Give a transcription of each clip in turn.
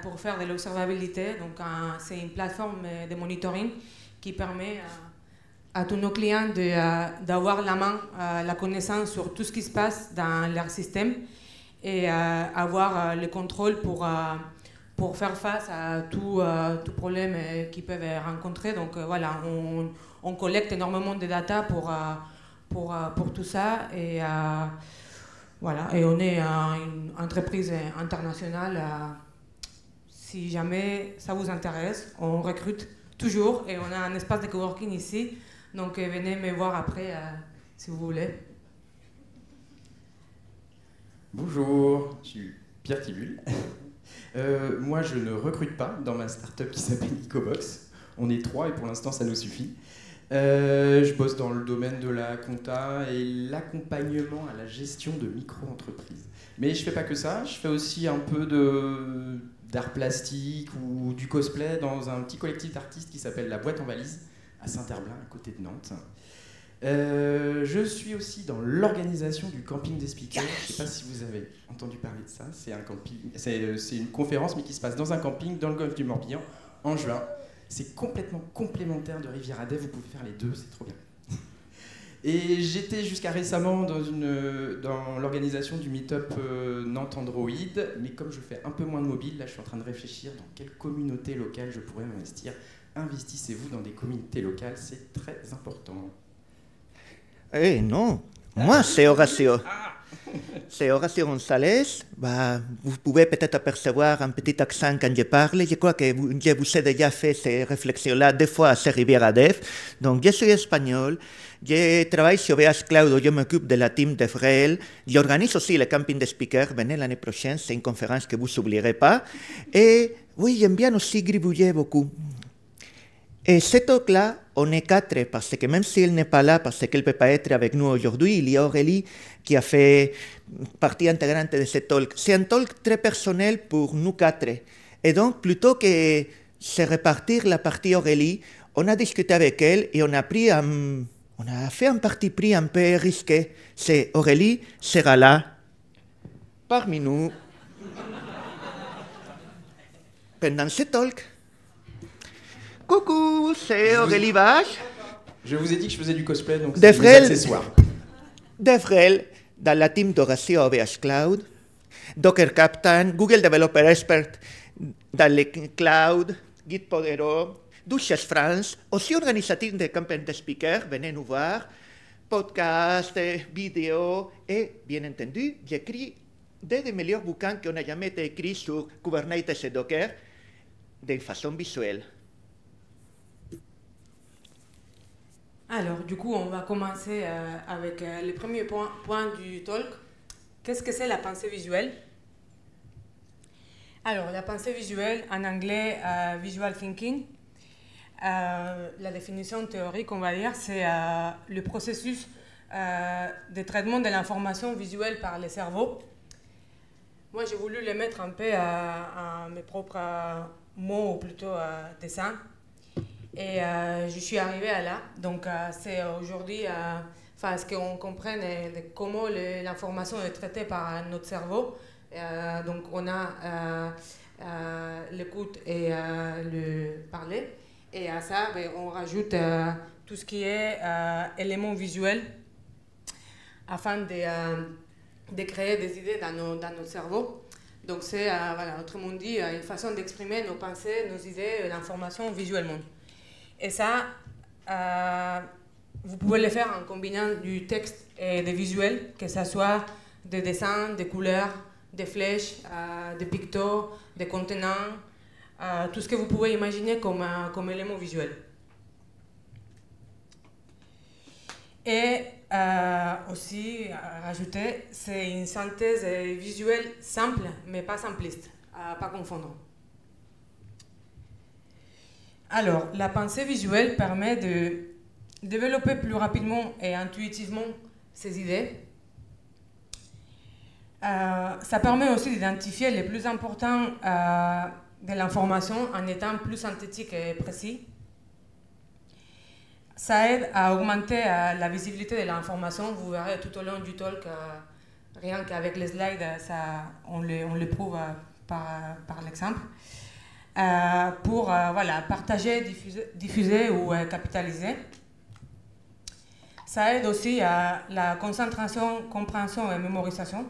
pour faire de l'observabilité. Donc, c'est une plateforme de monitoring qui permet à tous nos clients d'avoir la main, la connaissance sur tout ce qui se passe dans leur système et avoir le contrôle pour faire face à tout problème qu'ils peuvent rencontrer. Donc voilà, on collecte énormément de data pour tout ça et voilà, et on est une entreprise internationale. Si jamais ça vous intéresse, on recrute toujours et on a un espace de coworking ici. Donc venez me voir après si vous voulez. Bonjour, je suis Pierre Tibulle. Moi, je ne recrute pas dans ma startup qui s'appelle Ecobox. On est 3 et pour l'instant, ça nous suffit. Je bosse dans le domaine de la compta et l'accompagnement à la gestion de micro-entreprises. Mais je fais pas que ça, je fais aussi un peu d'art plastique ou du cosplay dans un petit collectif d'artistes qui s'appelle La Boîte en Valise à Saint-Herblain, à côté de Nantes. Je suis aussi dans l'organisation du camping des speakers. Je ne sais pas si vous avez entendu parler de ça. C'est un camping, c'est une conférence mais qui se passe dans un camping dans le golfe du Morbihan en juin. C'est complètement complémentaire de Riviera Day. Vous pouvez faire les deux, c'est trop bien. Et j'étais jusqu'à récemment dans l'organisation du meet-up Nantes Android, mais comme je fais un peu moins de mobile, là je suis en train de réfléchir dans quelle communauté locale je pourrais m'investir. Investissez-vous dans des communautés locales, c'est très important. Eh non, moi c'est Horacio. C'est Horacio González. Bah, vous pouvez peut-être apercevoir un petit accent quand je parle. Je crois que je vous ai déjà fait ces réflexions-là deux fois à Riviera Dev. Donc je suis espagnol. Je travaille sur VH Cloud, je m'occupe de la team d'Evrel. J'organise aussi le camping de speakers. Venez l'année prochaine, c'est une conférence que vous n'oublierez pas. Et oui, j'aime bien aussi gribouiller beaucoup. Et cet talk-là, on est 4 parce que même si elle n'est pas là, parce qu'elle ne peut pas être avec nous aujourd'hui, il y a Aurélie qui a fait partie intégrante de ce talk. C'est un talk très personnel pour nous 4. Et donc, plutôt que se répartir la partie Aurélie, on a discuté avec elle et on a fait un parti pris un peu risqué. C'est Aurélie sera là, parmi nous, pendant ce talk. Coucou, c'est Aurélie Vache. Je vous ai dit que je faisais du cosplay, donc c'est des accessoires. D'Evrel, dans la team d'Horacio OVH Cloud, Docker Captain, Google Developer Expert dans le cloud, Git Podero, Duchess France, aussi organisatrice de campagnes de speakers, venez nous voir, podcasts, vidéos, et bien entendu, j'écris des meilleurs bouquins qu'on n'a jamais été écrits sur Kubernetes et Docker de façon visuelle. Alors, du coup, on va commencer avec le premier point du talk. Qu'est-ce que c'est la pensée visuelle? Alors, la pensée visuelle, en anglais, visual thinking. La définition théorique, on va dire, c'est le processus de traitement de l'information visuelle par le cerveau. Moi, j'ai voulu le mettre un peu à mes propres mots, ou plutôt dessins. Et je suis arrivée à là. Donc, c'est aujourd'hui, ce qu'on comprenne comment l'information est traitée par notre cerveau. Donc, on a l'écoute et le parler. Et à ça, on rajoute tout ce qui est éléments visuels afin de créer des idées dans notre cerveau. Donc, c'est, autrement dit, une façon d'exprimer nos pensées, nos idées, l'information visuellement. Et ça, vous pouvez le faire en combinant du texte et des visuels, que ce soit des dessins, des couleurs, des flèches, des pictos, des contenants, tout ce que vous pouvez imaginer comme élément visuel. Et aussi, rajouter, c'est une synthèse visuelle simple, mais pas simpliste, pas confondre. Alors, la pensée visuelle permet de développer plus rapidement et intuitivement ses idées. Ça permet aussi d'identifier les plus importants de l'information en étant plus synthétique et précis. Ça aide à augmenter la visibilité de l'information. Vous verrez tout au long du talk, rien qu'avec les slides, on le prouve par l'exemple, pour voilà, partager, diffuser ou capitaliser. Ça aide aussi à la concentration, compréhension et mémorisation.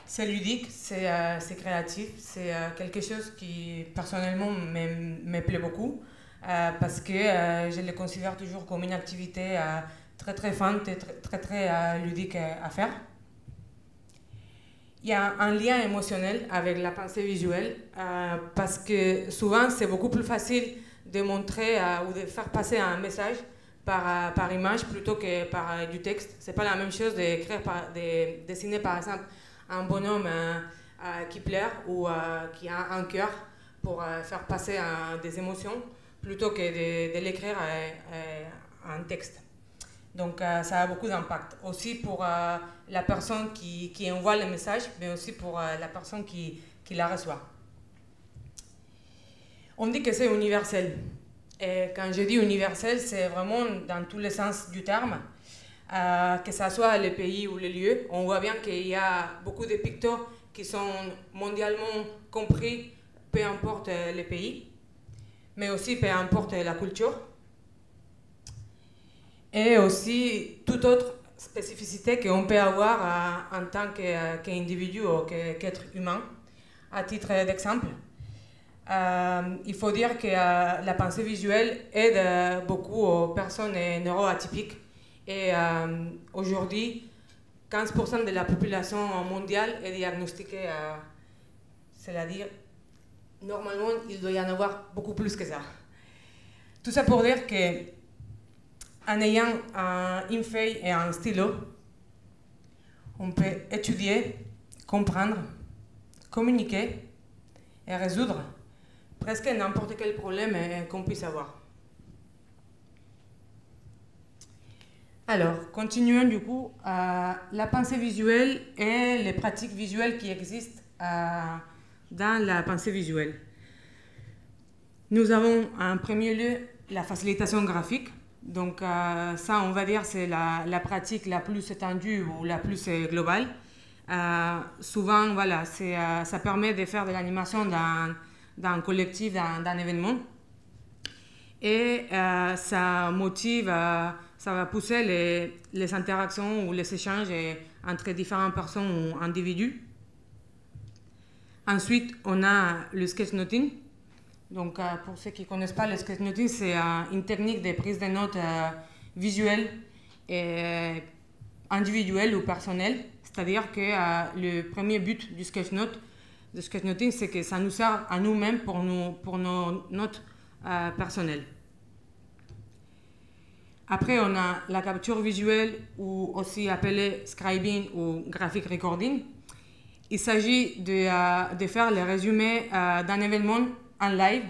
C'est ludique, c'est créatif, c'est quelque chose qui personnellement me plaît beaucoup parce que je le considère toujours comme une activité très fun, très ludique à faire. Il y a un lien émotionnel avec la pensée visuelle parce que souvent c'est beaucoup plus facile de montrer ou de faire passer un message par image plutôt que par du texte. C'est pas la même chose de dessiner par exemple un bonhomme qui pleure ou qui a un cœur pour faire passer des émotions plutôt que de l'écrire en texte. Donc ça a beaucoup d'impact. Aussi pour la personne qui envoie le message, mais aussi pour la personne qui la reçoit. On dit que c'est universel. Et quand je dis universel, c'est vraiment dans tous les sens du terme. Que ce soit le pays ou le lieu, on voit bien qu'il y a beaucoup de pictos qui sont mondialement compris, peu importe le pays, mais aussi peu importe la culture. Et aussi toute autre spécificité qu'on peut avoir en tant qu'individu ou qu'être humain. À titre d'exemple, il faut dire que la pensée visuelle aide beaucoup aux personnes neuroatypiques. Et aujourd'hui, 15% de la population mondiale est diagnostiquée, c'est-à-dire, normalement, il doit y en avoir beaucoup plus que ça. Tout ça pour dire qu'en ayant une feuille et un stylo, on peut étudier, comprendre, communiquer et résoudre presque n'importe quel problème qu'on puisse avoir. Alors, continuons du coup la pensée visuelle et les pratiques visuelles qui existent dans la pensée visuelle. Nous avons en premier lieu la facilitation graphique. Donc ça, on va dire, c'est la pratique la plus étendue ou la plus globale. Souvent, voilà, ça permet de faire de l'animation dans un collectif, dans un événement. Et ça motive... ça va pousser les interactions ou les échanges entre différentes personnes ou individus. Ensuite, on a le sketchnoting. Donc, pour ceux qui ne connaissent pas, le sketchnoting, c'est une technique de prise de notes visuelle et individuelle ou personnelle. C'est-à-dire que le premier but du sketchnoting, c'est que ça nous sert à nous-mêmes pour nos notes personnelles. Après, on a la capture visuelle, ou aussi appelée scribing ou graphic recording. Il s'agit de faire le résumé d'un événement en live.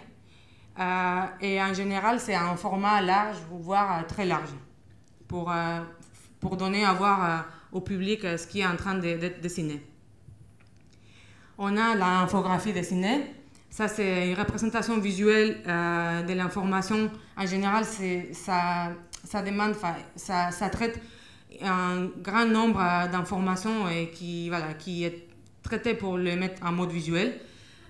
Et en général, c'est un format large, voire très large, pour donner à voir au public ce qui est en train d'être dessiné. On a l'infographie dessinée. Ça, c'est une représentation visuelle de l'information. En général, ça demande, ça traite un grand nombre d'informations et qui est traité pour le mettre en mode visuel.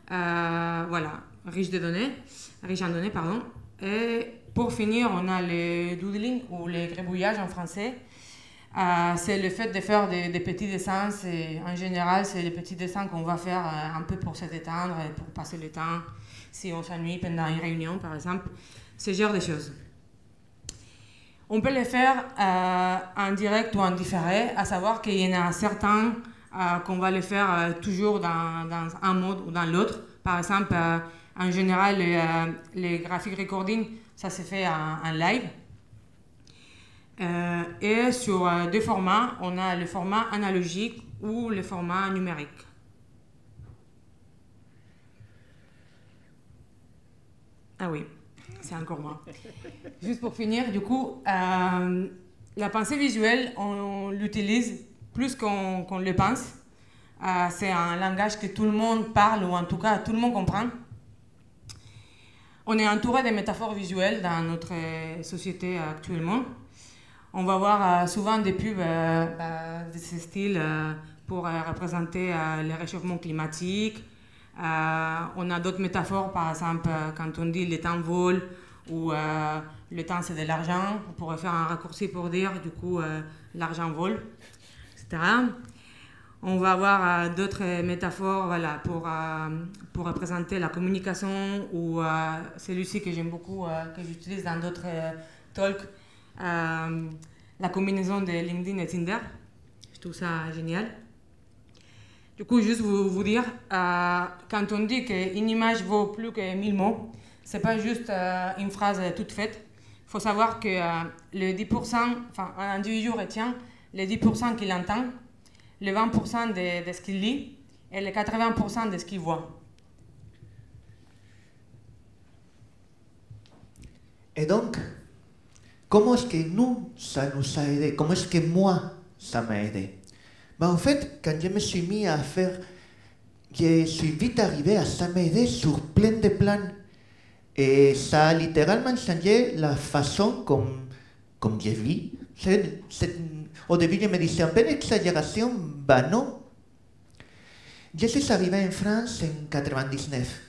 Voilà, riche en données, pardon. Et pour finir, on a le doodling ou le gribouillage en français. C'est le fait de faire des petits dessins. En général, c'est les petits dessins qu'on va faire un peu pour se détendre et pour passer le temps, si on s'ennuie pendant une réunion, par exemple. Ce genre de choses. On peut les faire en direct ou en différé, à savoir qu'il y en a certains qu'on va les faire toujours dans un mode ou dans l'autre. Par exemple, en général, les graphic recording, ça se fait en live. Et sur deux formats, on a le format analogique ou le format numérique. Ah oui, c'est encore moi. Juste pour finir, du coup, la pensée visuelle, on l'utilise plus qu'on le pense. C'est un langage que tout le monde parle, ou en tout cas tout le monde comprend. On est entouré de métaphores visuelles dans notre société actuellement. On va voir souvent des pubs de ce style, pour représenter le réchauffement climatique. On a d'autres métaphores, par exemple, quand on dit le temps vole ou le temps c'est de l'argent, on pourrait faire un raccourci pour dire du coup l'argent vole, etc. On va avoir d'autres métaphores voilà, pour représenter la communication ou celui-ci que j'aime beaucoup, que j'utilise dans d'autres talks, la combinaison de LinkedIn et Tinder. Je trouve ça génial. Du coup, juste vous dire, quand on dit qu'une image vaut plus que 1000 mots, ce n'est pas juste une phrase toute faite. Il faut savoir que le 10%, enfin, un individu retient les 10% qu'il entend, le 20% de ce qu'il lit et le 80% de ce qu'il voit. Et donc, comment est-ce que nous, ça nous a aidé? Comment est-ce que moi, ça m'a aidé? Ben, en fait, quand je me suis mis à faire, je suis vite arrivé à ça m'aider sur plein de plans. Et ça a littéralement changé la façon comme je vis. Au début, je me disais un peu d'exagération, ben non. Je suis arrivé en France en 1999.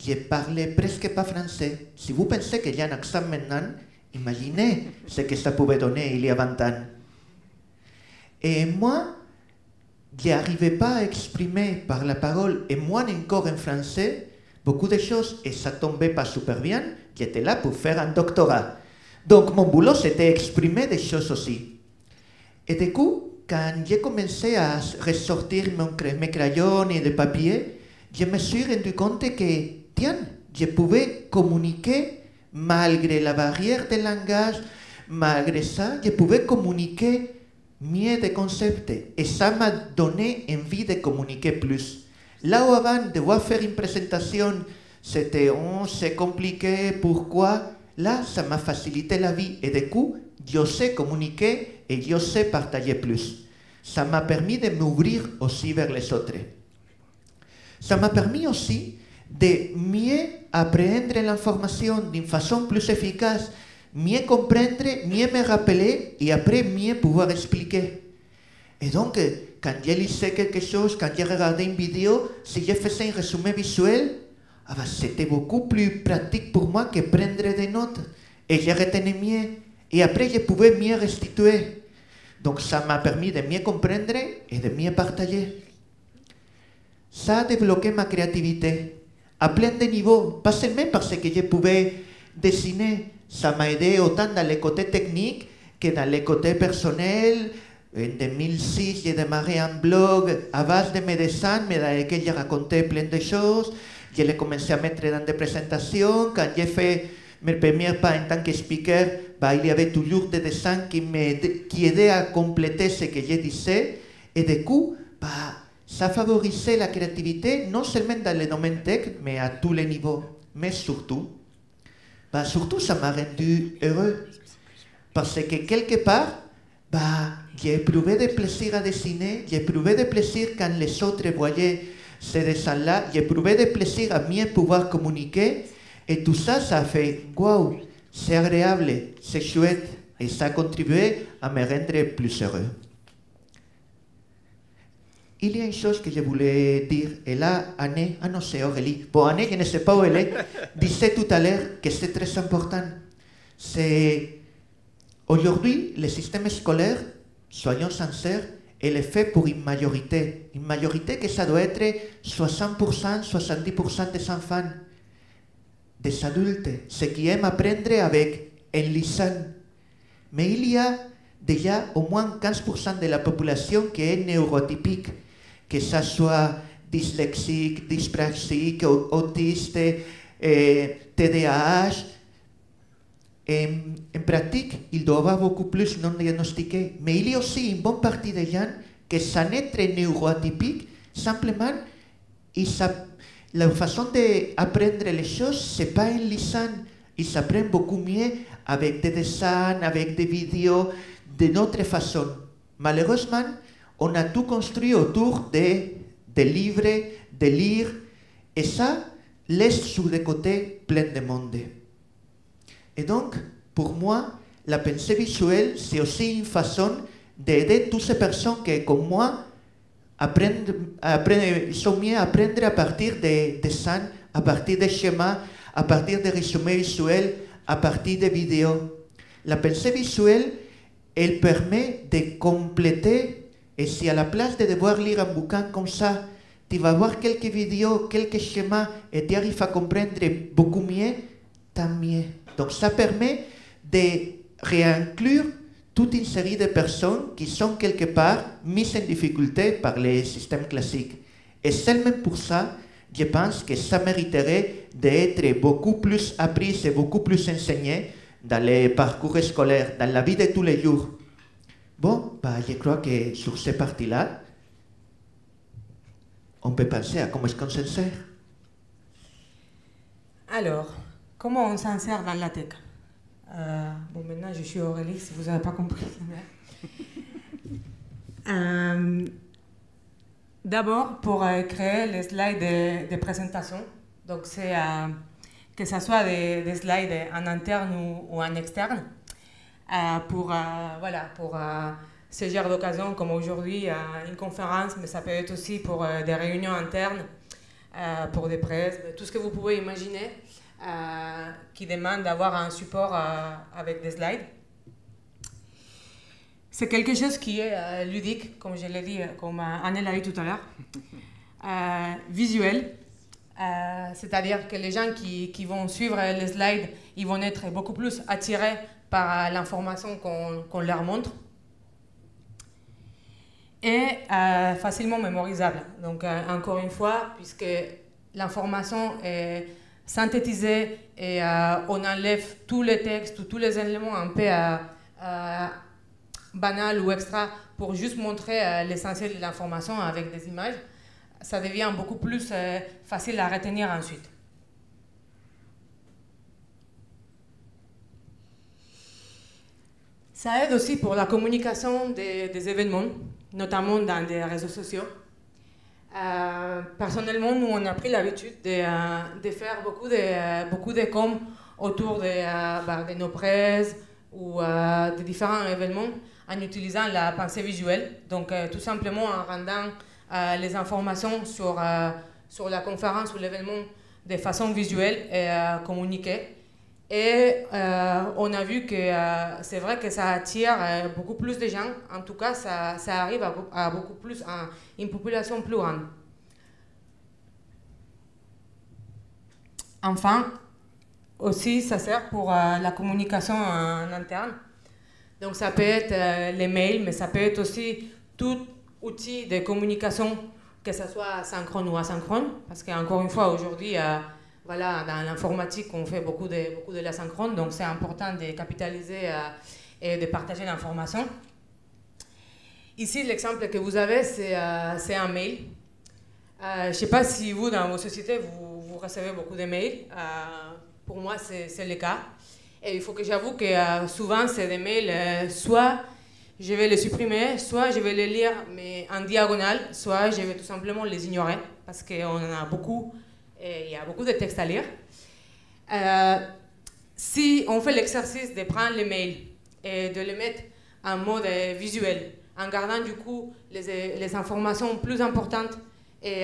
Je parlais presque pas français. Si vous pensez qu'il y a un accent maintenant, imaginez ce que ça pouvait donner il y a 20 ans. Et moi, je n'arrivais pas à exprimer par la parole, et moins encore en français, beaucoup de choses, et ça tombait pas super bien. J'étais là pour faire un doctorat. Donc mon boulot, c'était exprimer des choses aussi. Et du coup, quand j'ai commencé à ressortir mes crayons et des papiers, je me suis rendu compte que, tiens, je pouvais communiquer malgré la barrière de langage, malgré ça, je pouvais communiquer mieux des concepts. Et ça m'a donné envie de communiquer plus. Là où avant, devoir faire une présentation, c'était « c'est compliqué, pourquoi ?» Là, ça m'a facilité la vie. Et du coup, je sais communiquer et je sais partager plus. Ça m'a permis de m'ouvrir aussi vers les autres. Ça m'a permis aussi de mieux apprendre l'information d'une façon plus efficace, mieux comprendre, mieux me rappeler et après mieux pouvoir expliquer. Et donc, quand je lisais quelque chose, quand je regardais une vidéo, si je faisais un résumé visuel, c'était beaucoup plus pratique pour moi que prendre des notes. Et je retenais mieux. Et après, je pouvais mieux restituer. Donc, ça m'a permis de mieux comprendre et de mieux partager. Ça a débloqué ma créativité à plein de niveaux. Pas seulement parce que je pouvais dessiner. Ça m'a aidé autant dans le côté technique que dans le côté personnel. En 2006, j'ai démarré un blog à base de mes dessins, mais dans lequel je racontais plein de choses. Je l'ai commencé à mettre dans des présentations. Quand j'ai fait mes premiers pas en tant que speaker, il y avait toujours des dessins qui aidaient à compléter ce que je disais. Et du coup, ça favorisait la créativité, non seulement dans le domaine tech, mais à tous les niveaux. Mais surtout, ça m'a rendu heureux. Parce que quelque part, j'ai éprouvé du plaisir à dessiner, j'ai éprouvé du plaisir quand les autres voyaient ces dessins-là, j'ai éprouvé du plaisir à mieux pouvoir communiquer, et tout ça, ça a fait « Waouh, c'est agréable, c'est chouette », et ça a contribué à me rendre plus heureux. Il y a une chose que je voulais dire, et là, Anne, non, c'est Aurélie. Bon, Anne, je ne sais pas où elle est, disait tout à l'heure que c'est très important. C'est aujourd'hui, le système scolaire, soyons sincères, elle est fait pour une majorité que ça doit être 60%, 70% des enfants, des adultes, ceux qui aiment apprendre avec un lisant. Mais il y a déjà au moins 15% de la population qui est neurotypique, que ça soit dyslexique, dyspraxique, autiste, TDAH. En pratique, il doit y avoir beaucoup plus non diagnostiqués. Mais il y a aussi une bonne partie des gens qui sont très neuroatypiques. Simplement, la façon d'apprendre les choses, ce n'est pas en lisant. Ils s'apprennent beaucoup mieux avec des dessins, avec des vidéos, de notre façon. Malheureusement, on a tout construit autour des livres, de lire, et ça laisse sur le côté plein de monde. Et donc, pour moi, la pensée visuelle, c'est aussi une façon d'aider toutes ces personnes qui, comme moi, Ils sont mieux à apprendre à partir des dessins, à partir des schémas, à partir des résumés visuels, à partir des vidéos. La pensée visuelle, elle permet de compléter, et si à la place de devoir lire un bouquin comme ça, tu vas voir quelques vidéos, quelques schémas, et tu arrives à comprendre beaucoup mieux, tant mieux. Donc ça permet de réinclure toute une série de personnes qui sont quelque part mises en difficulté par les systèmes classiques. Et seulement pour ça, je pense que ça mériterait d'être beaucoup plus appris et beaucoup plus enseigné dans les parcours scolaires, dans la vie de tous les jours. Bon, je crois que sur cette partie-là, on peut penser à comment est-ce qu'on s'en sert. Alors, comment on s'en sert dans la tech? Bon, maintenant, je suis Aurélie, si vous n'avez pas compris. D'abord, pour créer les slides de présentation. Donc, c'est que ce soit des slides en interne ou en externe. Pour ce genre d'occasion, comme aujourd'hui, une conférence, mais ça peut être aussi pour des réunions internes, pour des presses, tout ce que vous pouvez imaginer. Qui demande d'avoir un support avec des slides. C'est quelque chose qui est ludique, comme je l'ai dit, comme Annelle a dit tout à l'heure, visuel, c'est-à-dire que les gens qui vont suivre les slides, ils vont être beaucoup plus attirés par l'information qu'on leur montre, et facilement mémorisable. Donc encore une fois, puisque l'information est synthétiser et on enlève tous les textes ou tous les éléments un peu banals ou extra pour juste montrer l'essentiel de l'information avec des images, ça devient beaucoup plus facile à retenir ensuite. Ça aide aussi pour la communication des événements, notamment dans des réseaux sociaux. Personnellement, nous, on a pris l'habitude de faire beaucoup de com autour de nos presses ou de différents événements en utilisant la pensée visuelle. Donc, tout simplement en rendant les informations sur la conférence ou l'événement de façon visuelle et communiquée. Et on a vu que c'est vrai que ça attire beaucoup plus de gens. En tout cas, ça arrive à beaucoup plus, à une population plus grande. Enfin, aussi, ça sert pour la communication en interne. Donc, ça peut être les mails, mais ça peut être aussi tout outil de communication, que ce soit synchrone ou asynchrone. Parce qu'encore une fois, aujourd'hui, voilà, dans l'informatique, on fait beaucoup de l'asynchrone, donc c'est important de capitaliser et de partager l'information. Ici, l'exemple que vous avez, c'est un mail. Je ne sais pas si vous, dans vos sociétés, vous recevez beaucoup de mails. Pour moi, c'est le cas. Et il faut que j'avoue que souvent, c'est des mails, soit je vais les supprimer, soit je vais les lire, mais en diagonale, soit je vais tout simplement les ignorer, parce qu'on en a beaucoup. Et il y a beaucoup de textes à lire. Si on fait l'exercice de prendre les mails et de les mettre en mode visuel, en gardant du coup les informations plus importantes et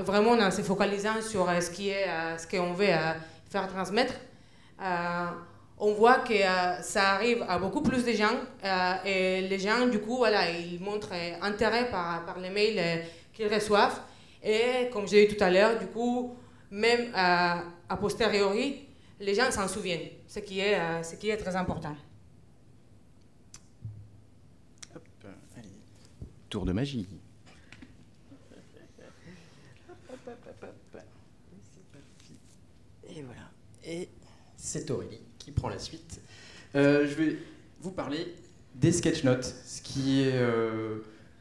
vraiment en se focalisant sur ce qu'on veut faire transmettre, on voit que ça arrive à beaucoup plus de gens et les gens du coup voilà, ils montrent intérêt par les mails qu'ils reçoivent et comme j'ai dit tout à l'heure, du coup même a posteriori, les gens s'en souviennent, ce qui est très important. Hop, allez. Tour de magie. Et voilà. Et c'est Aurélie qui prend la suite. Je vais vous parler des sketch-notes, ce qui est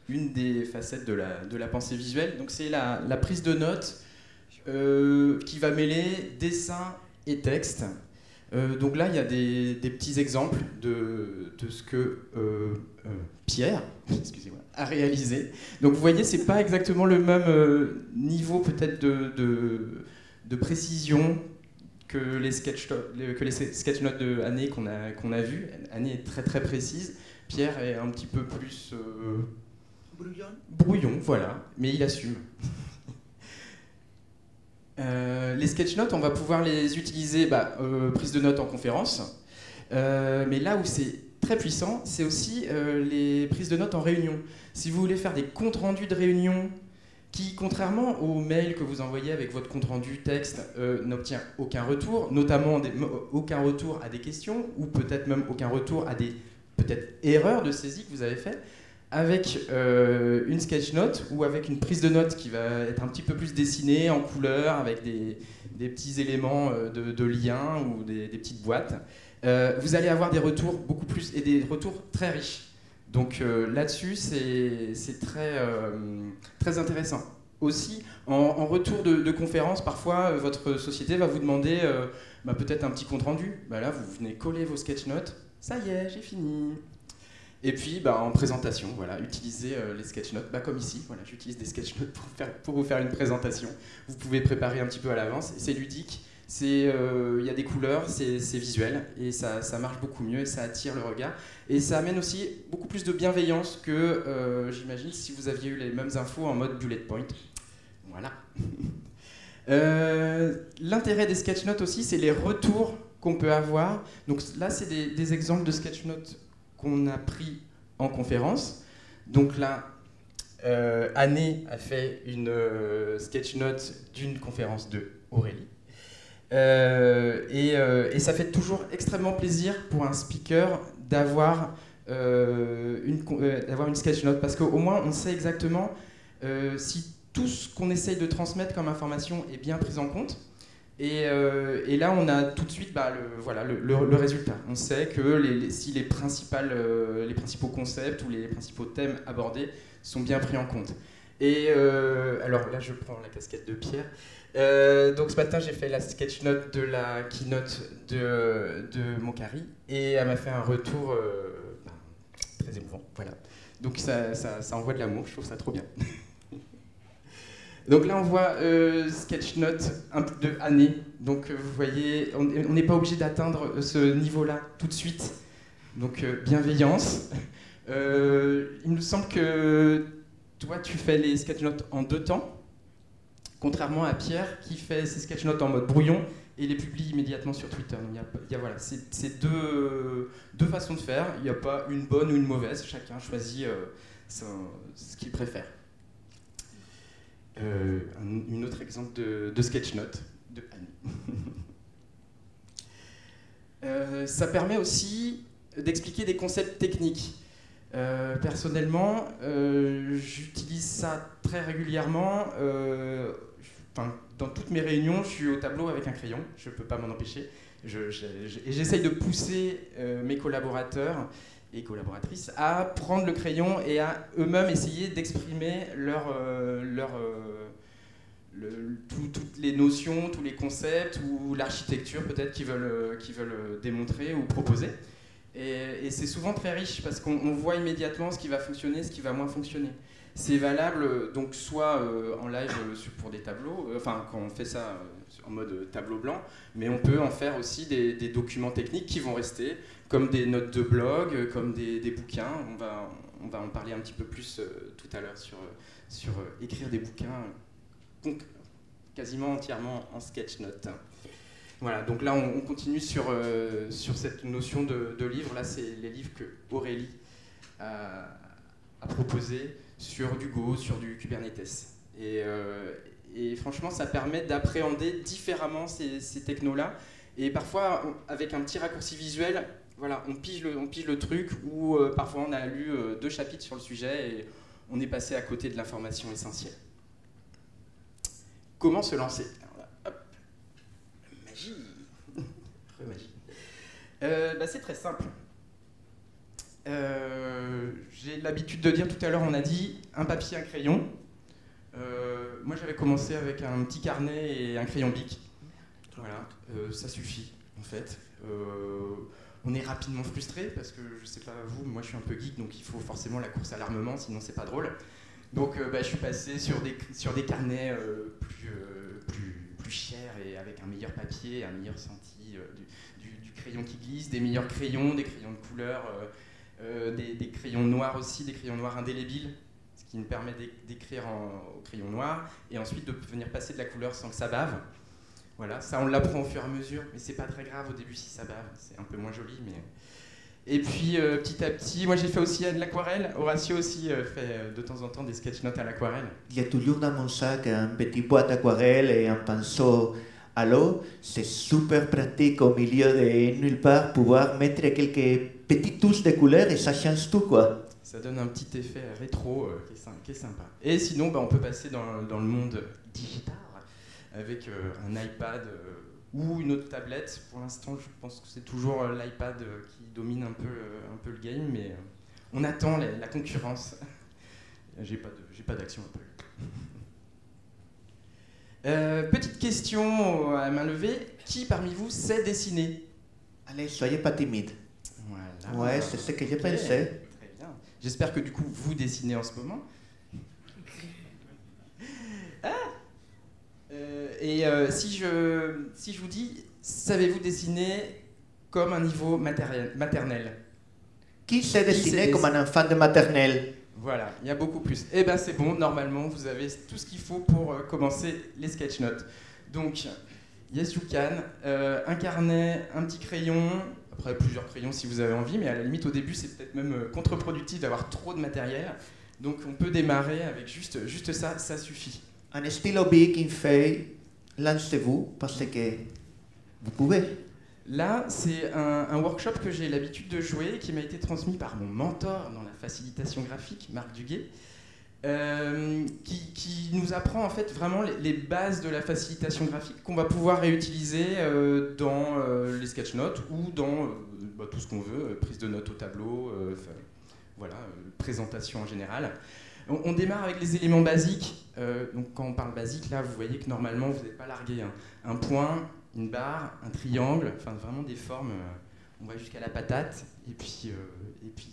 une des facettes de la pensée visuelle. Donc c'est la prise de notes qui va mêler dessin et texte. Donc là, il y a des petits exemples de ce que Pierre excusez-moi, a réalisé. Donc vous voyez, c'est pas exactement le même niveau peut-être de précision que les sketch-notes de Annie qu'on a vu. Annie est très très précise. Pierre est un petit peu plus... Brouillon, voilà, mais il assume. Les sketch notes, on va pouvoir les utiliser, prise de notes en conférence, mais là où c'est très puissant, c'est aussi les prises de notes en réunion. Si vous voulez faire des comptes rendus de réunion qui, contrairement aux mails que vous envoyez avec votre compte rendu texte, n'obtient aucun retour, notamment aucun retour à des questions, ou peut-être même aucun retour à des peut-être erreurs de saisie que vous avez fait, avec une sketch note ou avec une prise de notes qui va être un petit peu plus dessinée en couleur, avec des petits éléments de lien ou des petites boîtes, vous allez avoir des retours beaucoup plus, et des retours très riches. Donc là-dessus, c'est très intéressant. Aussi, en retour de conférence, parfois, votre société va vous demander peut-être un petit compte-rendu. Là, vous venez coller vos sketch notes. Ça y est, j'ai fini. Et puis, en présentation, voilà, utilisez les sketch notes, comme ici. Voilà, j'utilise des sketch notes pour vous faire une présentation. Vous pouvez préparer un petit peu à l'avance. C'est ludique. Il y a des couleurs, c'est visuel, et ça marche beaucoup mieux, et ça attire le regard. Et ça amène aussi beaucoup plus de bienveillance que, j'imagine, si vous aviez eu les mêmes infos en mode bullet point. Voilà. L'intérêt des sketch notes aussi, c'est les retours qu'on peut avoir. Donc là, c'est des exemples de sketch notes qu'on a pris en conférence. Donc là, Anne a fait une sketch note d'une conférence de Aurélie. Et ça fait toujours extrêmement plaisir pour un speaker d'avoir une sketch note, parce qu'au moins on sait exactement si tout ce qu'on essaye de transmettre comme information est bien pris en compte. Et là on a tout de suite le résultat. On sait que si les principaux concepts ou les principaux thèmes abordés sont bien pris en compte. Et alors là je prends la casquette de Pierre. Donc ce matin j'ai fait la sketch note de la keynote de Moncari, et elle m'a fait un retour très émouvant. Voilà. Donc ça envoie de l'amour, je trouve ça trop bien. Donc là on voit sketch note de Anne. Donc vous voyez, on n'est pas obligé d'atteindre ce niveau-là tout de suite. Donc bienveillance. Il me semble que toi tu fais les sketch notes en 2 temps. Contrairement à Pierre qui fait ses sketch notes en mode brouillon et les publie immédiatement sur Twitter. Voilà, c'est deux façons de faire. Il n'y a pas une bonne ou une mauvaise. Chacun choisit ce qu'il préfère. Un autre exemple de sketch note de Anne. Ça permet aussi d'expliquer des concepts techniques. Personnellement, j'utilise ça très régulièrement. Dans toutes mes réunions, je suis au tableau avec un crayon, je ne peux pas m'en empêcher. Et j'essaye de pousser mes collaborateurs et collaboratrices à prendre le crayon et à eux-mêmes essayer d'exprimer toutes les notions, tous les concepts ou l'architecture peut-être qu'ils veulent démontrer ou proposer. Et c'est souvent très riche parce qu'on voit immédiatement ce qui va fonctionner, ce qui va moins fonctionner. C'est valable donc soit en live pour des tableaux, quand on fait ça en mode tableau blanc, mais on peut en faire aussi des documents techniques qui vont rester, comme des notes de blog, comme des bouquins. On va en parler un petit peu plus tout à l'heure sur écrire des bouquins quasiment entièrement en sketch note. Voilà, donc là on continue sur cette notion de livre. Là c'est les livres que Aurélie a proposés sur du Go, sur du Kubernetes. Et franchement ça permet d'appréhender différemment ces technos-là. Et parfois avec un petit raccourci visuel, voilà, on pige le truc, ou parfois on a lu 2 chapitres sur le sujet et on est passé à côté de l'information essentielle. Comment se lancer? C'est très simple. J'ai l'habitude de dire, tout à l'heure on a dit un papier, un crayon. Moi j'avais commencé avec un petit carnet et un crayon Bic. Voilà, ça suffit en fait. On est rapidement frustré parce que je sais pas vous, mais moi je suis un peu geek, donc il faut forcément la course à l'armement, sinon c'est pas drôle. Donc je suis passé sur des carnets plus chers et avec un meilleur papier, un meilleur senti, du crayon qui glisse, des meilleurs crayons, des crayons de couleur, des crayons noirs aussi, des crayons noirs indélébiles, ce qui nous permet d'écrire au crayon noir et ensuite de venir passer de la couleur sans que ça bave. Voilà, ça on l'apprend au fur et à mesure, mais c'est pas très grave au début si ça bave, c'est un peu moins joli. Mais... Et puis petit à petit, moi j'ai fait aussi de l'aquarelle. Horacio aussi fait de temps en temps des sketch notes à l'aquarelle. Il y a toujours dans mon sac un petit boîte d'aquarelle et un pinceau à l'eau. C'est super pratique au milieu de nulle part pouvoir mettre quelques petites touches de couleur et ça change tout quoi. Ça donne un petit effet rétro qui est sympa. Et sinon, on peut passer dans le monde digital avec un iPad ou une autre tablette. Pour l'instant, je pense que c'est toujours l'iPad qui domine un peu le game, mais on attend la concurrence. J'ai pas d'action Apple. Petite question à main levée. Qui parmi vous sait dessiner? Allez, soyez pas timide. Voilà. Ouais, c'est ce que j'ai pensé. Très bien. J'espère que du coup, vous dessinez en ce moment. Si je vous dis, savez-vous dessiner comme un niveau maternel? Qui sait dessiner comme un enfant de maternelle? Voilà, il y a beaucoup plus. Eh bien c'est bon, normalement vous avez tout ce qu'il faut pour commencer les sketch notes. Donc, yes you can, un carnet, un petit crayon, après plusieurs crayons si vous avez envie, mais à la limite au début c'est peut-être même contre-productif d'avoir trop de matériel. Donc on peut démarrer avec juste ça, ça suffit. Un stylo big in fait, lancez-vous parce que vous pouvez. Là, c'est un workshop que j'ai l'habitude de jouer, qui m'a été transmis par mon mentor dans la facilitation graphique, Marc Duguay, qui nous apprend en fait vraiment les bases de la facilitation graphique qu'on va pouvoir réutiliser dans les sketch notes ou dans tout ce qu'on veut, prise de notes au tableau, voilà, présentation en général. On démarre avec les éléments basiques. Donc quand on parle basique, là, vous voyez que normalement, vous n'êtes pas largué. Un point, une barre, un triangle, enfin vraiment des formes, on va jusqu'à la patate. Et puis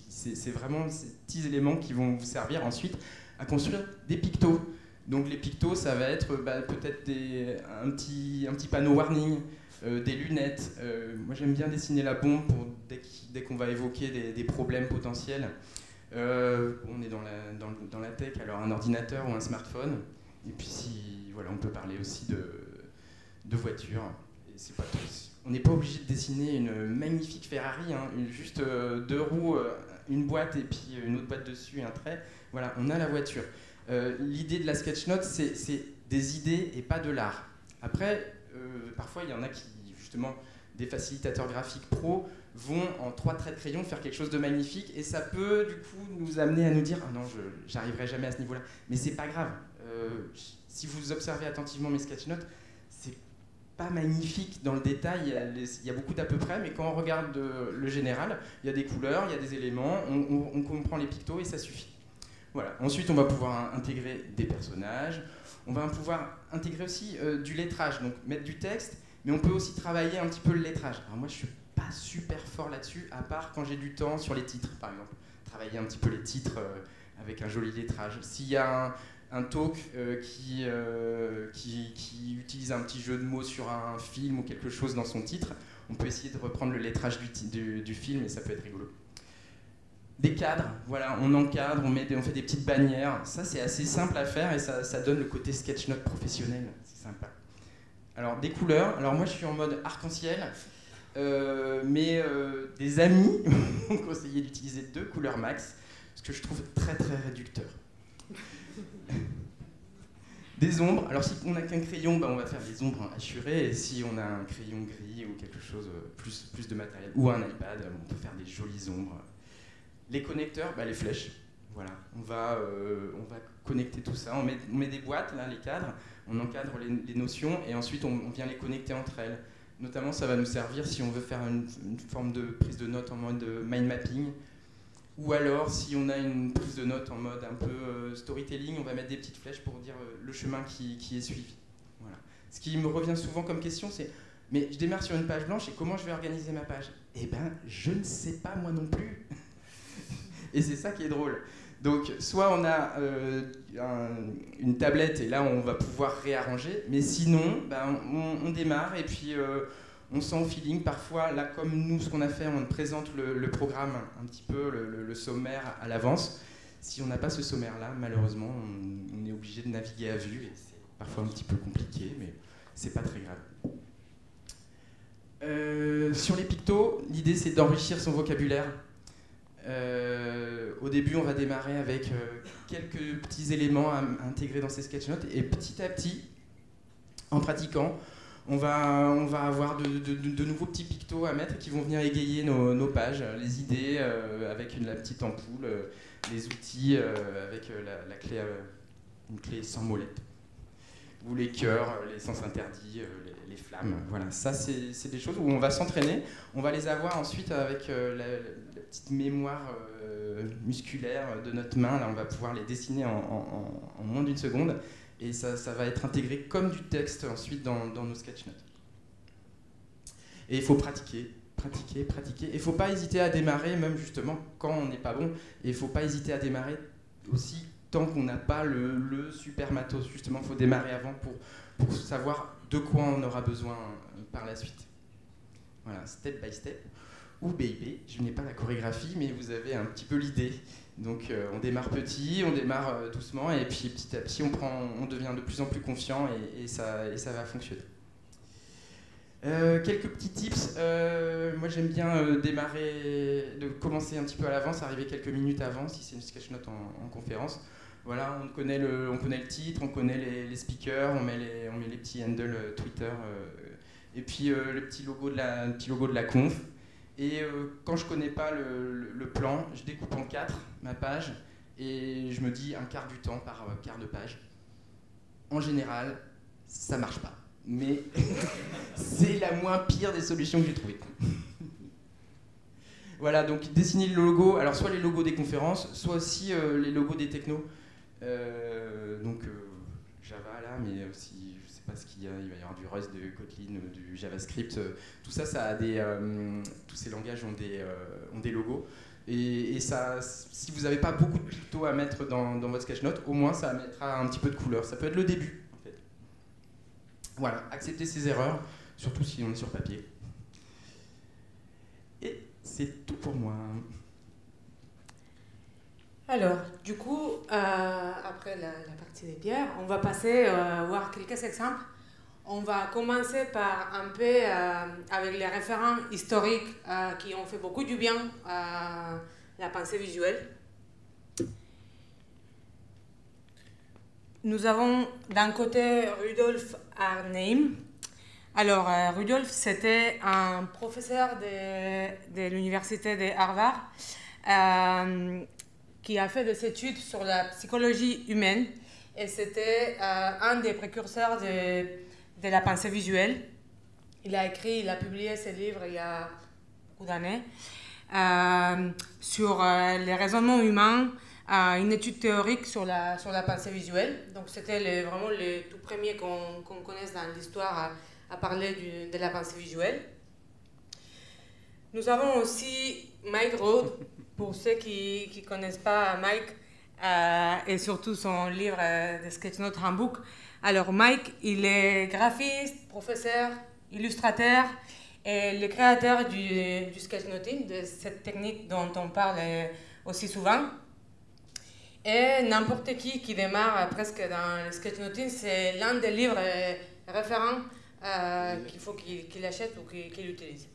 c'est vraiment ces petits éléments qui vont vous servir ensuite à construire des pictos. Donc les pictos, ça va être peut-être un petit panneau warning, des lunettes. Moi, j'aime bien dessiner la bombe pour dès qu'on va évoquer des problèmes potentiels. On est dans la tech, alors un ordinateur ou un smartphone. Et puis, voilà, on peut parler aussi de voitures. Et c'est pas tout. On n'est pas obligé de dessiner une magnifique Ferrari, hein, juste deux roues, une boîte et puis une autre boîte dessus et un trait. Voilà, on a la voiture. L'idée de la sketch note, c'est des idées et pas de l'art. Après, parfois, il y en a qui, justement, des facilitateurs graphiques pro, vont en 3 traits de crayon faire quelque chose de magnifique et ça peut du coup nous amener à nous dire « Ah non, j'arriverai jamais à ce niveau-là ». Mais c'est pas grave. Si vous observez attentivement mes sketch notes, c'est pas magnifique dans le détail, il y a beaucoup d'à peu près, mais quand on regarde le général, il y a des couleurs, il y a des éléments, on comprend les pictos et ça suffit. Voilà. Ensuite, on va pouvoir intégrer des personnages, on va pouvoir intégrer aussi du lettrage, donc mettre du texte, mais on peut aussi travailler un petit peu le lettrage. Alors moi, je suis pas super fort là-dessus, à part quand j'ai du temps sur les titres, par exemple. Travailler un petit peu les titres avec un joli lettrage. S'il y a un talk qui utilise un petit jeu de mots sur un film ou quelque chose dans son titre, on peut essayer de reprendre le lettrage du film et ça peut être rigolo. Des cadres, voilà, on encadre, on fait des petites bannières. Ça, c'est assez simple à faire et ça donne le côté sketch note professionnel. C'est sympa. Alors, des couleurs. Alors, moi, je suis en mode arc-en-ciel. Mais des amis m'ont conseillé d'utiliser 2 couleurs max, ce que je trouve très très réducteur. Des ombres, alors si on n'a qu'un crayon, on va faire des ombres assurées, et si on a un crayon gris ou quelque chose, plus de matériel, ou un iPad, on peut faire des jolies ombres. Les connecteurs, les flèches, voilà, on va connecter tout ça, on met des boîtes, là, les cadres, on encadre les notions, et ensuite on vient les connecter entre elles. Notamment, ça va nous servir si on veut faire une forme de prise de notes en mode mind mapping, ou alors si on a une prise de notes en mode un peu storytelling, on va mettre des petites flèches pour dire le chemin qui est suivi. Voilà. Ce qui me revient souvent comme question, c'est « mais je démarre sur une page blanche et comment je vais organiser ma page ?» Eh ben, je ne sais pas moi non plus. Et c'est ça qui est drôle. Donc, soit on a une tablette et là, on va pouvoir réarranger. Mais sinon, on démarre et puis on sent au feeling. Parfois, là, comme nous, ce qu'on a fait, on présente le programme un petit peu, le sommaire à l'avance. Si on n'a pas ce sommaire-là, malheureusement, on est obligé de naviguer à vue, et c'est parfois un petit peu compliqué, mais c'est pas très grave. Sur les pictos, l'idée c'est d'enrichir son vocabulaire. Au début, on va démarrer avec quelques petits éléments à intégrer dans ces sketch-notes, et petit à petit, en pratiquant, on va avoir de nouveaux petits pictos à mettre qui vont venir égayer nos pages, les idées avec la petite ampoule, les outils avec une clé sans molette, ou les cœurs, les sens interdits, les flammes. Voilà, ça c'est des choses où on va s'entraîner. On va les avoir ensuite avec la petite mémoire musculaire de notre main. Là, on va pouvoir les dessiner en moins d'une seconde. Et ça va être intégré comme du texte ensuite dans nos sketch notes. Et il faut pratiquer. Et il ne faut pas hésiter à démarrer, même justement quand on n'est pas bon. Et il ne faut pas hésiter à démarrer aussi tant qu'on n'a pas le super matos. Justement, il faut démarrer avant pour savoir de quoi on aura besoin par la suite. Voilà, step by step. Ou baby, je n'ai pas la chorégraphie, mais vous avez un petit peu l'idée. Donc on démarre petit, on démarre doucement, et puis petit à petit on devient de plus en plus confiant, et ça va fonctionner. Quelques petits tips. Moi j'aime bien de commencer un petit peu à l'avance, arriver quelques minutes avant si c'est une sketch note en conférence. Voilà, on connaît le titre, on connaît les speakers, on met les petits handles Twitter, et puis le petit logo de la conf. Et quand je connais pas le plan, je découpe en 4 ma page, et je me dis un quart du temps par quart de page. En général, ça marche pas, mais c'est la moins pire des solutions que j'ai trouvées. Voilà, donc dessiner le logo, alors soit les logos des conférences, soit aussi les logos des technos. Java là, mais aussi, je sais pas ce qu'il y a, il va y avoir du Rust, du Kotlin, du JavaScript, tout ça a tous ces langages ont des logos. Et ça, si vous n'avez pas beaucoup de pictos à mettre dans votre sketch note, au moins ça mettra un petit peu de couleur. Ça peut être le début, en fait. Voilà, accepter ses erreurs, surtout si on est sur papier. Et c'est tout pour moi. Alors, du coup, après la partie des pierres, on va passer à voir quelques exemples. On va commencer par un peu avec les référents historiques qui ont fait beaucoup du bien à la pensée visuelle. Nous avons d'un côté Rudolf Arnheim. Alors, Rudolf, c'était un professeur de l'université de Harvard qui a fait des études sur la psychologie humaine, et c'était un des précurseurs de la pensée visuelle. Il a publié ce livre il y a beaucoup d'années sur les raisonnements humains, une étude théorique sur la pensée visuelle. Donc c'était vraiment le tout premier qu'on connaisse dans l'histoire à parler de la pensée visuelle. Nous avons aussi Mike Rowe, pour ceux qui ne connaissent pas Mike, et surtout son livre de Sketch Note Handbook. Alors Mike, il est graphiste, professeur, illustrateur, et le créateur du sketchnoting, de cette technique dont on parle aussi souvent. Et n'importe qui démarre presque dans le sketchnoting, c'est l'un des livres référents qu'il faut qu'il achète ou qu'il utilise.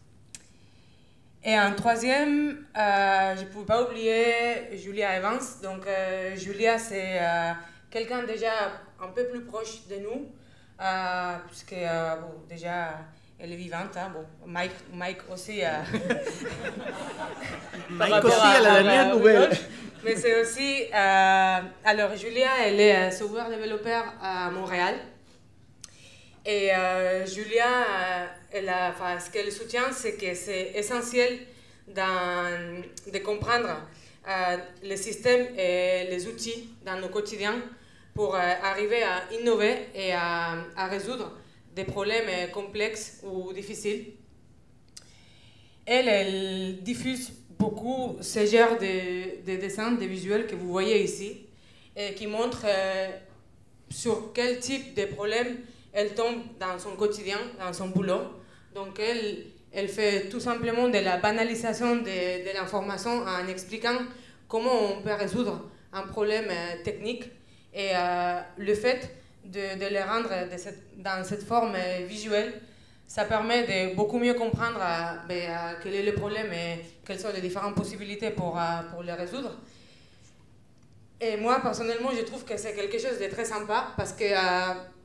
Et un troisième, je ne pouvais pas oublier Julia Evans. Donc Julia, c'est quelqu'un déjà un peu plus proche de nous, puisque déjà elle est vivante. Hein. Bon, Mike aussi. Mike aussi à la dernière nouvelle. Mais c'est aussi... alors Julia, elle est software développeur à Montréal. Et Julia, ce qu'elle soutient, c'est que c'est essentiel de comprendre les systèmes et les outils dans nos quotidiens pour arriver à innover et à résoudre des problèmes complexes ou difficiles. Elle diffuse beaucoup ce genre de dessins, de visuels que vous voyez ici, et qui montrent sur quel type de problème elle tombe dans son quotidien, dans son boulot. Donc elle fait tout simplement de la banalisation de l'information en expliquant comment on peut résoudre un problème technique. Et le fait de les rendre dans cette forme visuelle, ça permet de beaucoup mieux comprendre quel est le problème et quelles sont les différentes possibilités pour les résoudre. Et moi, personnellement, je trouve que c'est quelque chose de très sympa parce que,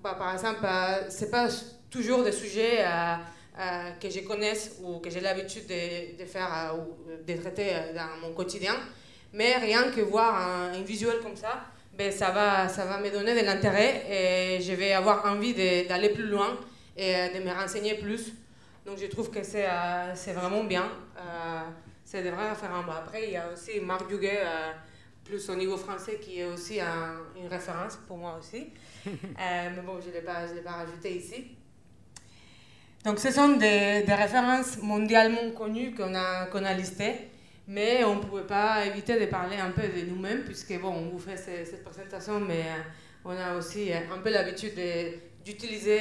par exemple, c'est pas toujours des sujets que je connaisse ou que j'ai l'habitude de faire ou de traiter dans mon quotidien. Mais rien que voir un visuel comme ça, ça va me donner de l'intérêt et je vais avoir envie d'aller plus loin et de me renseigner plus. Donc je trouve que c'est vraiment bien. C'est des vrais référents. Après, il y a aussi Marc Duguay, plus au niveau français, qui est aussi une référence pour moi aussi. Mais bon, je ne l'ai pas rajouté ici. Donc ce sont des références mondialement connues qu'on a listées. Mais on ne pouvait pas éviter de parler un peu de nous-mêmes, puisque bon, on vous fait cette présentation, mais on a aussi un peu l'habitude d'utiliser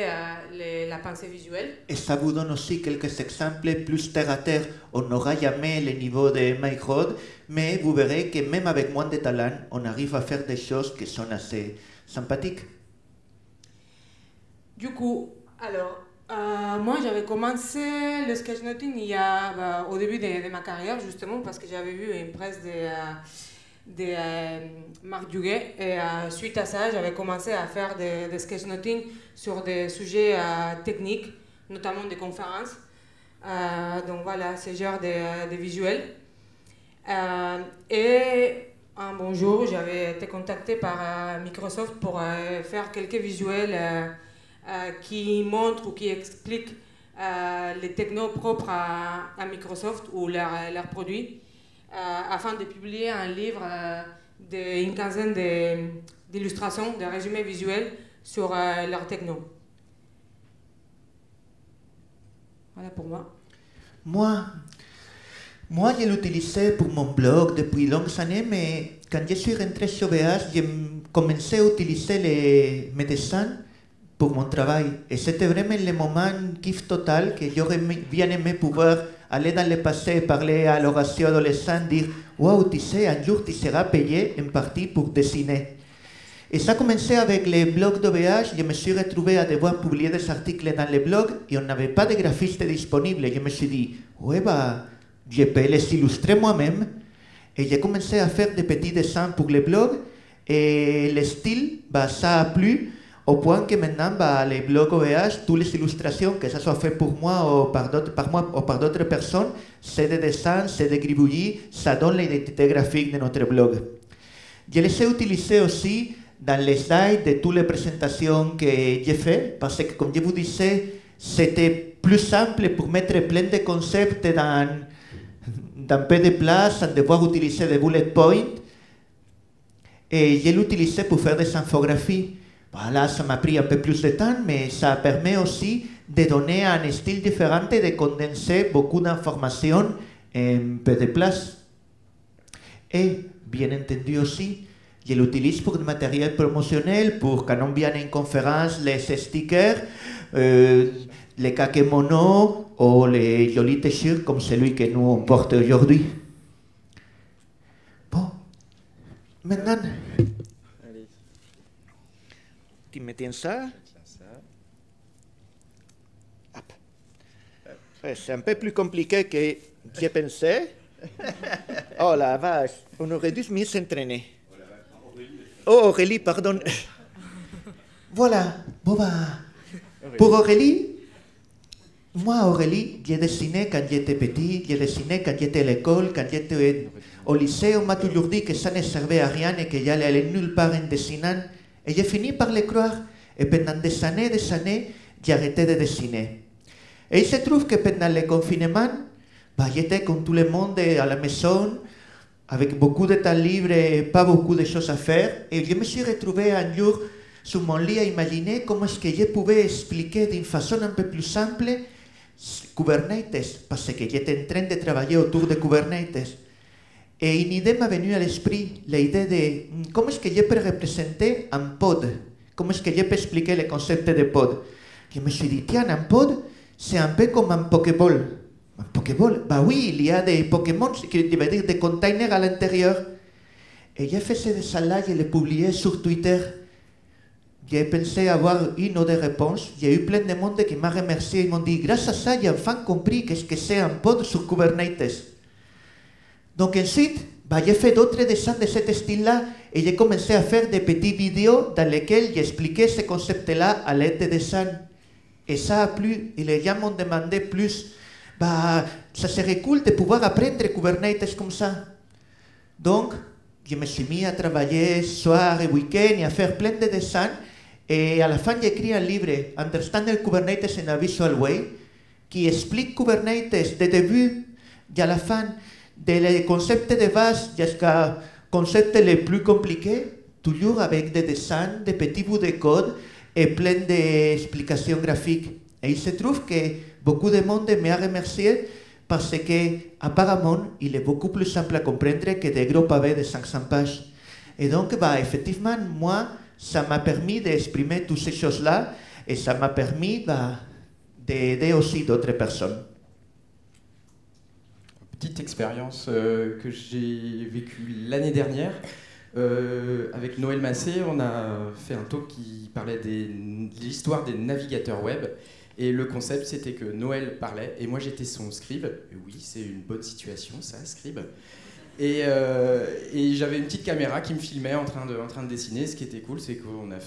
la pensée visuelle. Et ça vous donne aussi quelques exemples plus terre à terre. On n'aura jamais le niveau de Mike Rodd, mais vous verrez que même avec moins de talent, on arrive à faire des choses qui sont assez sympathiques. Du coup, alors, moi j'avais commencé le sketchnoting au début de ma carrière, justement, parce que j'avais vu une presse de Marc Duguay. Et suite à ça, j'avais commencé à faire des sketchnoting sur des sujets techniques, notamment des conférences. Donc voilà, ce genre de visuels. Et un bon jour, j'avais été contactée par Microsoft pour faire quelques visuels qui montrent ou qui expliquent les technos propres à Microsoft ou leurs produits, afin de publier un livre d'une quinzaine d'illustrations, de résumés visuels sur leurs technos. Voilà pour moi. Moi, je l'utilisais pour mon blog depuis longues années, mais quand je suis rentré chez OVH, j'ai commencé à utiliser mes dessins pour mon travail. Et c'était vraiment le moment kiff total que j'aurais bien aimé pouvoir aller dans le passé et parler à l'Horatio adolescent, dire « Wow, tu sais, un jour tu seras payé en partie pour dessiner ». Et ça a commencé avec les blogs d'OVH. Je me suis retrouvé à devoir publier des articles dans les blogs et on n'avait pas de graphiste disponible. Et je me suis dit « Ouais, je peux les illustrer moi-même ». Et j'ai commencé à faire des petits dessins pour les blogs. Et le style, ça a plu. Au point que maintenant, les blogs OVH, toutes les illustrations, que ça soit fait pour moi ou par d'autres personnes, c'est des dessins, c'est des gribouillis, ça donne l'identité graphique de notre blog. Je les ai utilisés aussi dans les slides de toutes les présentations que j'ai faites, parce que, comme je vous disais, c'était plus simple pour mettre plein de concepts dans peu de place, sans devoir utiliser des bullet points. Et je l'utilisais pour faire des infographies. Voilà, ça m'a pris un peu plus de temps, mais ça permet aussi de donner un style différent et de condenser beaucoup d'informations en peu de place. Et, bien entendu aussi, je l'utilise pour du matériel promotionnel, pour quand on vient à une conférence, les stickers, les kakémonos ou les jolis t-shirts comme celui que nous on porte aujourd'hui. Bon, maintenant... Tu me tiens ça? C'est un peu plus compliqué que j'ai pensé. Oh la vache, on aurait dû mieux s'entraîner. Oh Aurélie, pardon. Voilà, pour Aurélie, moi Aurélie, j'ai dessiné quand j'étais petit, j'ai dessiné quand j'étais à l'école, quand j'étais au lycée, on m'a toujours dit que ça ne servait à rien et que j'allais aller nulle part en dessinant. Et j'ai fini par le croire. Et pendant des années, j'ai arrêté de dessiner. Et il se trouve que pendant le confinement, j'étais comme tout le monde à la maison, avec beaucoup de temps libre et pas beaucoup de choses à faire. Et je me suis retrouvé un jour sur mon lit à imaginer comment est-ce que je pouvais expliquer d'une façon un peu plus simple Kubernetes, parce que j'étais en train de travailler autour de Kubernetes. Et une idée m'est venue à l'esprit, l'idée de comment est-ce que je peux représenter un pod, comment est-ce que je peux expliquer le concept de pod. Je me suis dit, tiens, un pod, c'est un peu comme un Pokéball. Un Pokéball? Oui, il y a des Pokémon, qui veut dire des containers à l'intérieur. Et j'ai fait ce dessin-là, je l'ai publié sur Twitter. J'ai pensé avoir une ou deux réponses. J'ai eu plein de monde qui m'a remercié. Ils m'ont dit, grâce à ça, j'ai enfin compris qu'est-ce que c'est un pod sur Kubernetes. Donc ensuite, j'ai fait d'autres dessins de ce style-là et j'ai commencé à faire des petites vidéos dans lesquelles j'expliquais ce concept-là à l'aide de dessins. Et ça a plu, et les gens m'ont demandé plus. Ça serait cool de pouvoir apprendre Kubernetes comme ça. Donc, je me suis mis à travailler soir et week-end et à faire plein de dessins. Et à la fin, j'ai écrit un livre, Understanding Kubernetes in a Visual Way, qui explique Kubernetes du début à la fin, des concepts de base jusqu'à concepts les plus compliqués, toujours avec des dessins, des petits bouts de code et plein d'explications graphiques. Et il se trouve que beaucoup de monde m'a remercié parce que, apparemment, il est beaucoup plus simple à comprendre que des gros pavés de 500 pages. Et donc, effectivement, moi, ça m'a permis d'exprimer toutes ces choses-là et ça m'a permis d'aider aussi d'autres personnes. Petite expérience que j'ai vécue l'année dernière. Avec Noël Massé, on a fait un talk qui parlait de l'histoire des navigateurs web. Et le concept, c'était que Noël parlait et moi j'étais son scribe. Et oui, c'est une bonne situation, ça, scribe. Et j'avais une petite caméra qui me filmait en train de dessiner. Ce qui était cool, c'est qu'on a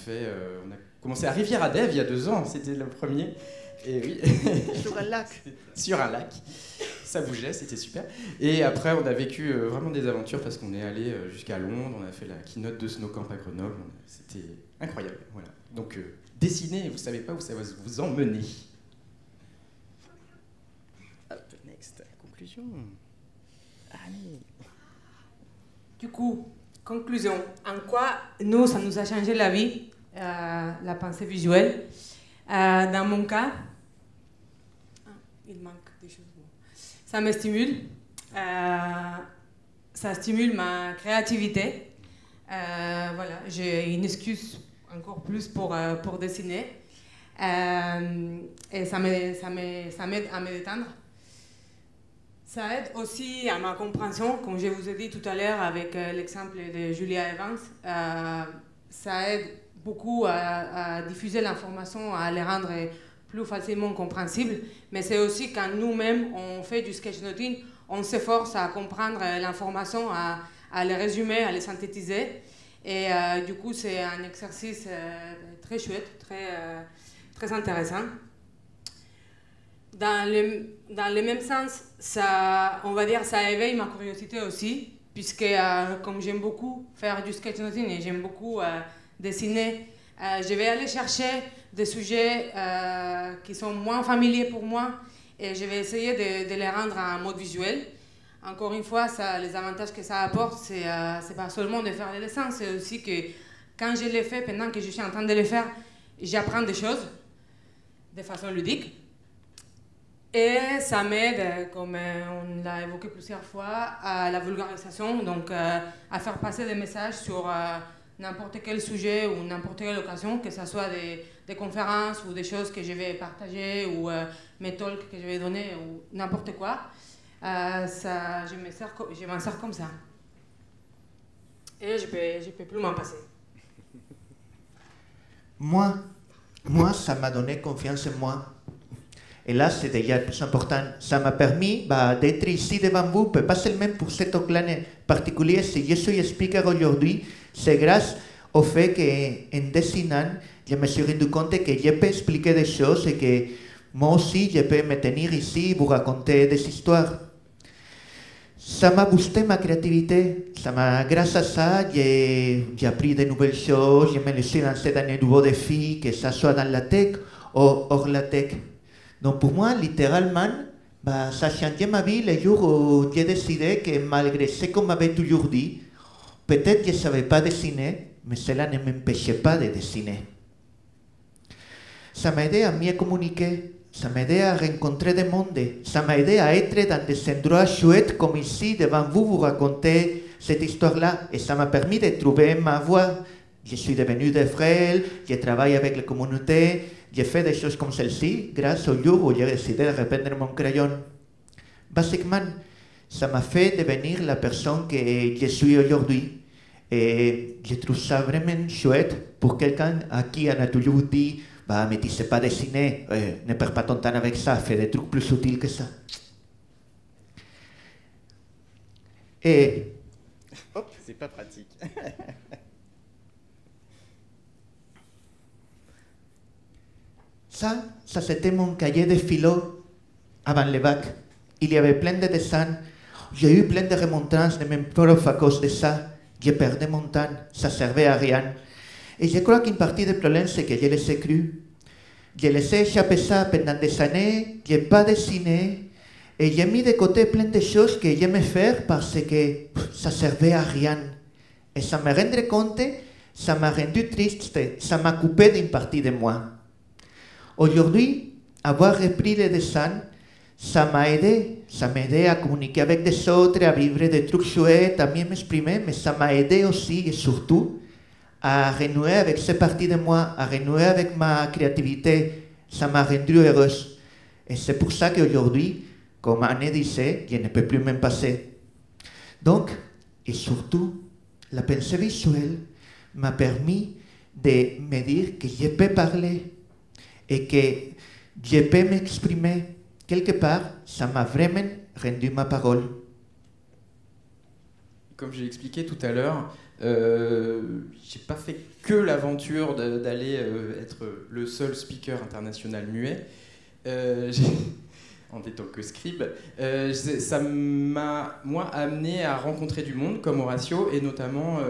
commencé à Rivière-à-Dève il y a 2 ans. C'était le premier. Et oui. Sur un lac. Sur un lac. Ça bougeait, c'était super. Et après, on a vécu vraiment des aventures parce qu'on est allé jusqu'à Londres. On a fait la keynote de Snowcamp à Grenoble. C'était incroyable. Voilà. Donc, dessiner, vous ne savez pas où ça va vous emmener. Hop, next, conclusion. Allez. Du coup, conclusion. En quoi nous, ça nous a changé la vie, la pensée visuelle. Dans mon cas, il manque des choses. Ça me stimule. Ça stimule ma créativité. Voilà, j'ai une excuse encore plus pour dessiner. Et ça m'aide à me détendre. Ça aide aussi à ma compréhension, comme je vous ai dit tout à l'heure avec l'exemple de Julia Evans. Ça aide beaucoup à diffuser l'information, à les rendre plus facilement compréhensibles. Mais c'est aussi quand nous-mêmes, on fait du sketchnoting, on s'efforce à comprendre l'information, à les résumer, à les synthétiser. Et du coup, c'est un exercice très chouette, très intéressant. Dans le même sens, ça, on va dire, ça éveille ma curiosité aussi, puisque comme j'aime beaucoup faire du sketchnoting et j'aime beaucoup dessiner, je vais aller chercher des sujets qui sont moins familiers pour moi et je vais essayer de les rendre en mode visuel. Encore une fois, les avantages que ça apporte, c'est pas seulement de faire des dessins, c'est aussi que quand je les fais, pendant que je suis en train de les faire, j'apprends des choses de façon ludique. Et ça m'aide, comme on l'a évoqué plusieurs fois, à la vulgarisation, donc à faire passer des messages sur n'importe quel sujet ou n'importe quelle occasion, que ce soit des conférences ou des choses que je vais partager ou mes talks que je vais donner ou n'importe quoi. Je m'en sers comme ça. Et je peux plus m'en passer. Moi, ça m'a donné confiance en moi. Et là, c'est déjà le plus important. Ça m'a permis d'être ici devant vous, pas seulement pour cet talk-là particulier. Si je suis speaker aujourd'hui, c'est grâce au fait qu'en dessinant, je me suis rendu compte que je peux expliquer des choses et que moi aussi, je peux me tenir ici et vous raconter des histoires. Ça m'a boosté ma créativité. Grâce à ça, j'ai appris de nouvelles choses. Je me suis lancé dans de nouveaux défis, que ce soit dans la tech ou hors la tech. Donc pour moi, littéralement, ça a changé ma vie le jour où j'ai décidé que malgré ce qu'on m'avait toujours dit, peut-être je ne savais pas dessiner, mais cela ne m'empêchait pas de dessiner. Ça m'a aidé à mieux communiquer, ça m'a aidé à rencontrer des mondes, ça m'a aidé à être dans des endroits chouettes comme ici, devant vous, vous raconter cette histoire-là, et ça m'a permis de trouver ma voie. Je suis devenu de frère, je travaille avec la communauté, j'ai fait des choses comme celle-ci grâce au jour où j'ai décidé de reprendre mon crayon. Basiquement, ça m'a fait devenir la personne que je suis aujourd'hui. Et je trouve ça vraiment chouette pour quelqu'un à qui on a toujours dit bah, mais tu sais pas dessiner, ne perds pas ton temps avec ça, fais des trucs plus utiles que ça. Et. Hop, c'est pas pratique. Ça c'était mon cahier de philo avant le bac. Il y avait plein de dessins. J'ai eu plein de remontrances de mes profs à cause de ça. J'ai perdu mon temps, ça servait à rien. Et je crois qu'une partie du problème, c'est que je laissé cru. J'ai laissé échapper ça pendant des années, j'ai pas dessiné, et j'ai mis de côté plein de choses que j'aimais faire parce que ça servait à rien. Et ça me rendait compte, ça m'a rendu triste, ça m'a coupé d'une partie de moi. Aujourd'hui, avoir repris le dessin, ça m'a aidé à communiquer avec des autres, à vivre des trucs chouettes, à mieux m'exprimer, mais ça m'a aidé aussi et surtout à renouer avec cette partie de moi, à renouer avec ma créativité. Ça m'a rendu heureuse. Et c'est pour ça qu'aujourd'hui, comme Anne disait, je ne peux plus m'en passer. Donc, et surtout, la pensée visuelle m'a permis de me dire que je peux parler et que je peux m'exprimer. Quelque part, ça m'a vraiment rendu ma parole. Comme j'ai expliqué tout à l'heure, j'ai pas fait que l'aventure d'aller être le seul speaker international muet en étant que scribe. Ça m'a, moi, amené à rencontrer du monde comme Horacio, et notamment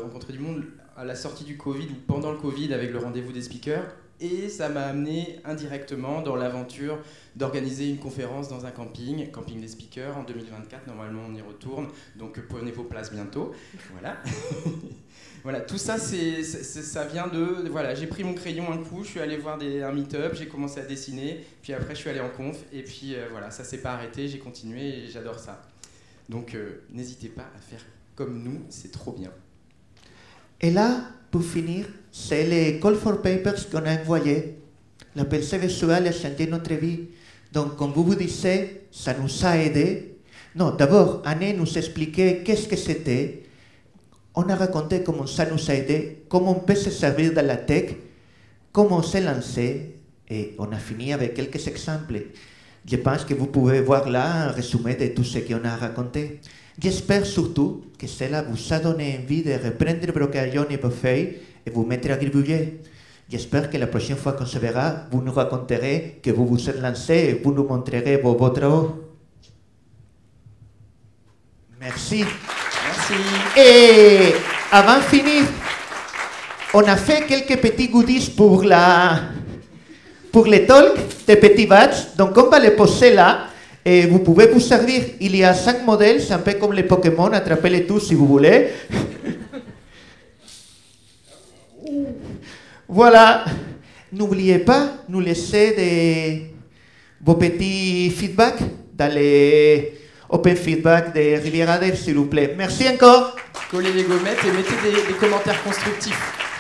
rencontrer du monde à la sortie du Covid ou pendant le Covid avec le rendez-vous des speakers. Et ça m'a amené indirectement dans l'aventure d'organiser une conférence dans un camping des speakers en 2024. Normalement, on y retourne, donc prenez vos places bientôt. Voilà. Voilà, tout ça, ça vient de... Voilà, j'ai pris mon crayon un coup, je suis allé voir un meet-up, j'ai commencé à dessiner, puis après je suis allé en conf, et puis voilà, ça s'est pas arrêté, j'ai continué et j'adore ça. Donc n'hésitez pas à faire comme nous, c'est trop bien. Et là, pour finir, c'est les Call for Papers qu'on a envoyés. La pensée visuelle a changé notre vie. Donc, comme vous disiez, ça nous a aidés. Non, d'abord, Anne nous expliquait qu'est-ce que c'était. On a raconté comment ça nous a aidés, comment on peut se servir de la tech, comment on s'est lancé, et on a fini avec quelques exemples. Je pense que vous pouvez voir là un résumé de tout ce qu'on a raconté. J'espère surtout que cela vous a donné envie de reprendre vos crayons et vos feuilles et vous mettre à gribouiller. J'espère que la prochaine fois qu'on se verra, vous nous raconterez que vous vous êtes lancé et vous nous montrerez vos travaux. Merci. Merci. Et avant de finir, on a fait quelques petits goodies pour les talks, des petits badges. Donc on va les poser là. Et vous pouvez vous servir. Il y a 5 modèles, c'est un peu comme les Pokémon, attrapez-les tous si vous voulez. Voilà. N'oubliez pas, nous laisser vos petits feedbacks dans les open feedback de Riviera Dev, s'il vous plaît. Merci encore. Collez les gommettes et mettez des commentaires constructifs.